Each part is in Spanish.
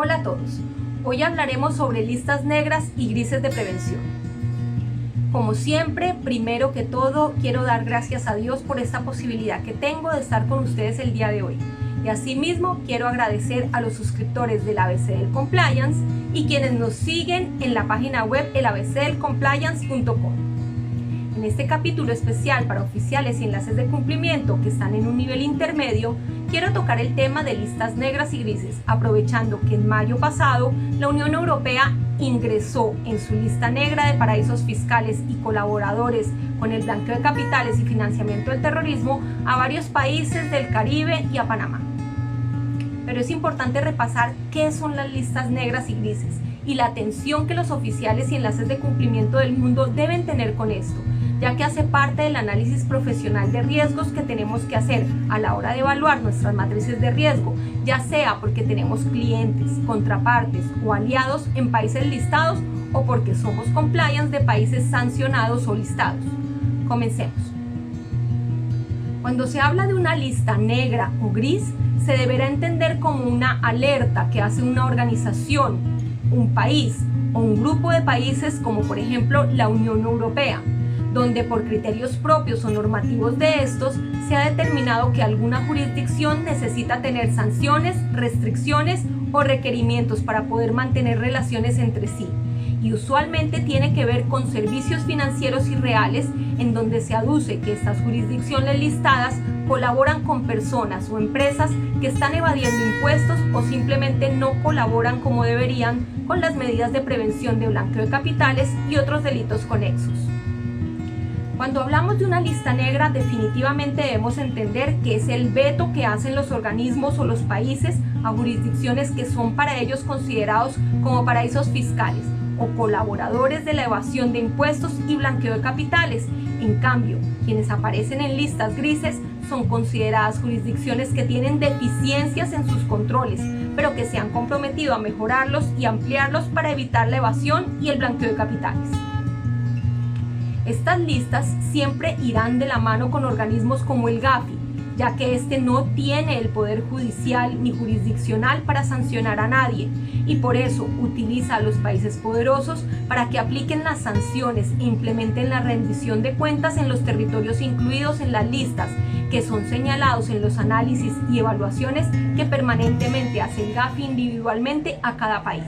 Hola a todos, hoy hablaremos sobre listas negras y grises de prevención. Como siempre, primero que todo, quiero dar gracias a Dios por esta posibilidad que tengo de estar con ustedes el día de hoy. Y asimismo, quiero agradecer a los suscriptores del ABC del Compliance y quienes nos siguen en la página web elabcdelcompliance.com. En este capítulo especial para oficiales y enlaces de cumplimiento que están en un nivel intermedio, quiero tocar el tema de listas negras y grises, aprovechando que en mayo pasado la Unión Europea ingresó en su lista negra de paraísos fiscales y colaboradores con el blanqueo de capitales y financiamiento del terrorismo a varios países del Caribe y a Panamá. Pero es importante repasar qué son las listas negras y grises y la atención que los oficiales y enlaces de cumplimiento del mundo deben tener con esto, ya que hace parte del análisis profesional de riesgos que tenemos que hacer a la hora de evaluar nuestras matrices de riesgo, ya sea porque tenemos clientes, contrapartes o aliados en países listados o porque somos compliance de países sancionados o listados. Comencemos. Cuando se habla de una lista negra o gris, se deberá entender como una alerta que hace una organización, un país o un grupo de países como por ejemplo la Unión Europea, donde por criterios propios o normativos de estos se ha determinado que alguna jurisdicción necesita tener sanciones, restricciones o requerimientos para poder mantener relaciones entre sí, y usualmente tiene que ver con servicios financieros irreales en donde se aduce que estas jurisdicciones listadas colaboran con personas o empresas que están evadiendo impuestos o simplemente no colaboran como deberían con las medidas de prevención de blanqueo de capitales y otros delitos conexos. Cuando hablamos de una lista negra, definitivamente debemos entender que es el veto que hacen los organismos o los países a jurisdicciones que son para ellos considerados como paraísos fiscales o colaboradores de la evasión de impuestos y blanqueo de capitales. En cambio, quienes aparecen en listas grises son consideradas jurisdicciones que tienen deficiencias en sus controles, pero que se han comprometido a mejorarlos y ampliarlos para evitar la evasión y el blanqueo de capitales. Estas listas siempre irán de la mano con organismos como el GAFI, ya que este no tiene el poder judicial ni jurisdiccional para sancionar a nadie y por eso utiliza a los países poderosos para que apliquen las sanciones e implementen la rendición de cuentas en los territorios incluidos en las listas, que son señalados en los análisis y evaluaciones que permanentemente hace el GAFI individualmente a cada país.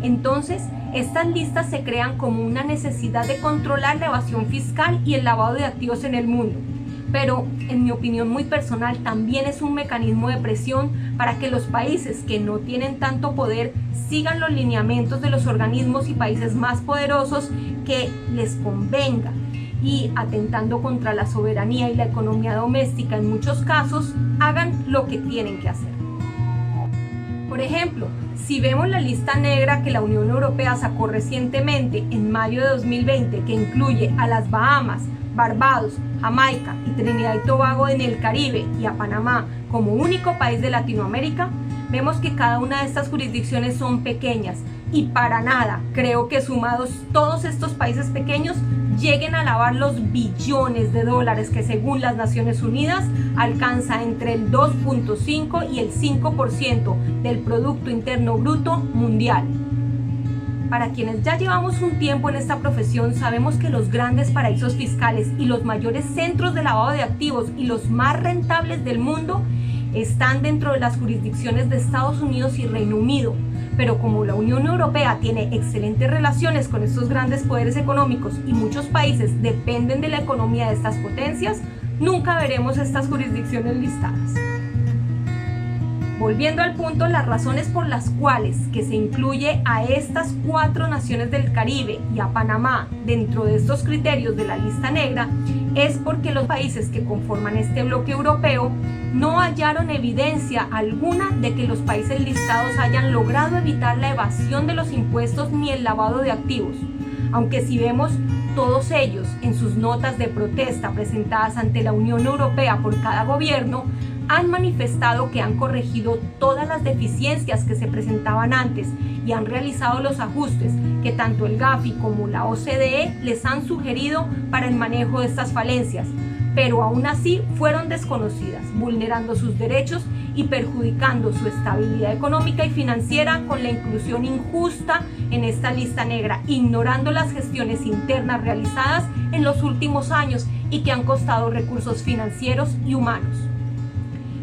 Entonces, estas listas se crean como una necesidad de controlar la evasión fiscal y el lavado de activos en el mundo. Pero, en mi opinión muy personal, también es un mecanismo de presión para que los países que no tienen tanto poder sigan los lineamientos de los organismos y países más poderosos que les convenga y, atentando contra la soberanía y la economía doméstica en muchos casos, hagan lo que tienen que hacer. Por ejemplo, si vemos la lista negra que la Unión Europea sacó recientemente en mayo de 2020, que incluye a las Bahamas, Barbados, Jamaica y Trinidad y Tobago en el Caribe y a Panamá como único país de Latinoamérica, vemos que cada una de estas jurisdicciones son pequeñas y para nada creo que sumados todos estos países pequeños lleguen a lavar los billones de dólares que según las Naciones Unidas alcanza entre el 2.5 y el 5% del Producto Interno Bruto mundial. Para quienes ya llevamos un tiempo en esta profesión, sabemos que los grandes paraísos fiscales y los mayores centros de lavado de activos y los más rentables del mundo están dentro de las jurisdicciones de Estados Unidos y Reino Unido. Pero como la Unión Europea tiene excelentes relaciones con estos grandes poderes económicos y muchos países dependen de la economía de estas potencias, nunca veremos estas jurisdicciones listadas. Volviendo al punto, las razones por las cuales que se incluye a estas 4 naciones del Caribe y a Panamá dentro de estos criterios de la lista negra es porque los países que conforman este bloque europeo no hallaron evidencia alguna de que los países listados hayan logrado evitar la evasión de los impuestos ni el lavado de activos, aunque si vemos todos ellos en sus notas de protesta presentadas ante la Unión Europea por cada gobierno, han manifestado que han corregido todas las deficiencias que se presentaban antes y han realizado los ajustes que tanto el GAFI como la OCDE les han sugerido para el manejo de estas falencias, pero aún así fueron desconocidas, vulnerando sus derechos y perjudicando su estabilidad económica y financiera con la inclusión injusta en esta lista negra, ignorando las gestiones internas realizadas en los últimos años y que han costado recursos financieros y humanos.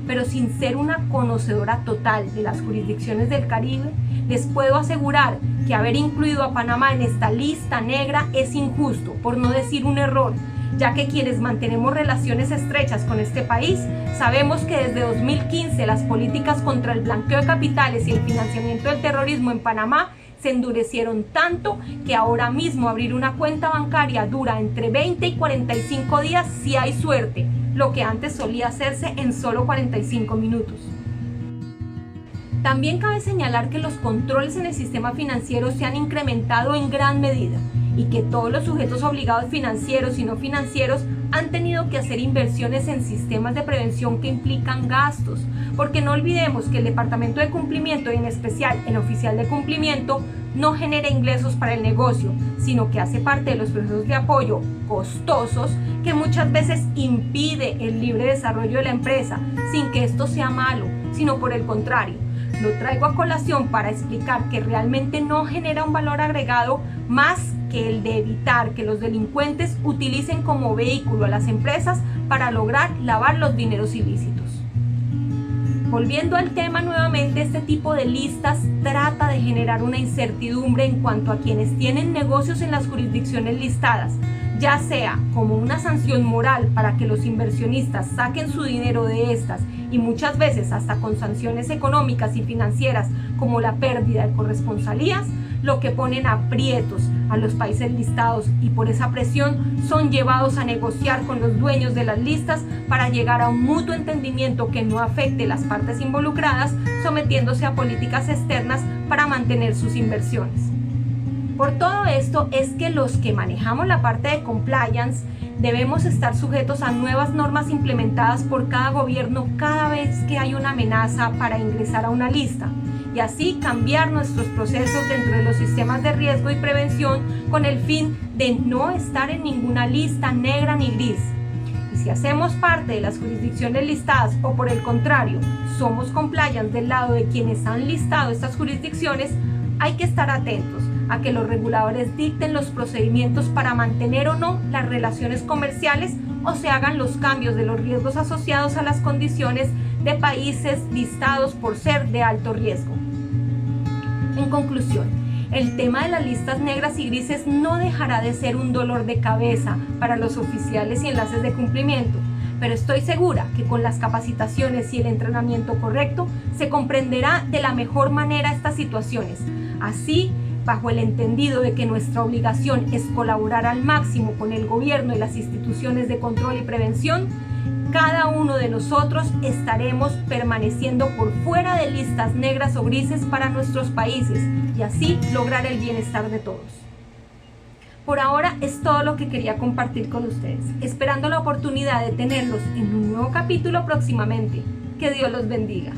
Pero sin ser una conocedora total de las jurisdicciones del Caribe, les puedo asegurar que haber incluido a Panamá en esta lista negra es injusto, por no decir un error, ya que quienes mantenemos relaciones estrechas con este país sabemos que desde 2015 las políticas contra el blanqueo de capitales y el financiamiento del terrorismo en Panamá se endurecieron tanto que ahora mismo abrir una cuenta bancaria dura entre 20 y 45 días si hay suerte, lo que antes solía hacerse en solo 45 minutos. También cabe señalar que los controles en el sistema financiero se han incrementado en gran medida y que todos los sujetos obligados financieros y no financieros han tenido que hacer inversiones en sistemas de prevención que implican gastos, porque no olvidemos que el Departamento de Cumplimiento y en especial el Oficial de Cumplimiento no genera ingresos para el negocio, sino que hace parte de los procesos de apoyo costosos que muchas veces impide el libre desarrollo de la empresa, sin que esto sea malo, sino por el contrario. Lo traigo a colación para explicar que realmente no genera un valor agregado más que el de evitar que los delincuentes utilicen como vehículo a las empresas para lograr lavar los dineros ilícitos. Volviendo al tema nuevamente, este tipo de listas trata de generar una incertidumbre en cuanto a quienes tienen negocios en las jurisdicciones listadas, ya sea como una sanción moral para que los inversionistas saquen su dinero de estas y muchas veces hasta con sanciones económicas y financieras como la pérdida de corresponsalías, lo que ponen aprietos a los países listados y por esa presión son llevados a negociar con los dueños de las listas para llegar a un mutuo entendimiento que no afecte las partes involucradas, sometiéndose a políticas externas para mantener sus inversiones. Por todo esto es que los que manejamos la parte de compliance debemos estar sujetos a nuevas normas implementadas por cada gobierno cada vez que hay una amenaza para ingresar a una lista y así cambiar nuestros procesos dentro de los sistemas de riesgo y prevención con el fin de no estar en ninguna lista negra ni gris. Y si hacemos parte de las jurisdicciones listadas o por el contrario, somos compliance del lado de quienes han listado estas jurisdicciones, hay que estar atentos a que los reguladores dicten los procedimientos para mantener o no las relaciones comerciales o se hagan los cambios de los riesgos asociados a las condiciones de países listados por ser de alto riesgo. En conclusión, el tema de las listas negras y grises no dejará de ser un dolor de cabeza para los oficiales y enlaces de cumplimiento, pero estoy segura que con las capacitaciones y el entrenamiento correcto se comprenderá de la mejor manera estas situaciones. Así, bajo el entendido de que nuestra obligación es colaborar al máximo con el gobierno y las instituciones de control y prevención, cada uno de nosotros estaremos permaneciendo por fuera de listas negras o grises para nuestros países y así lograr el bienestar de todos. Por ahora es todo lo que quería compartir con ustedes, esperando la oportunidad de tenerlos en un nuevo capítulo próximamente. Que Dios los bendiga.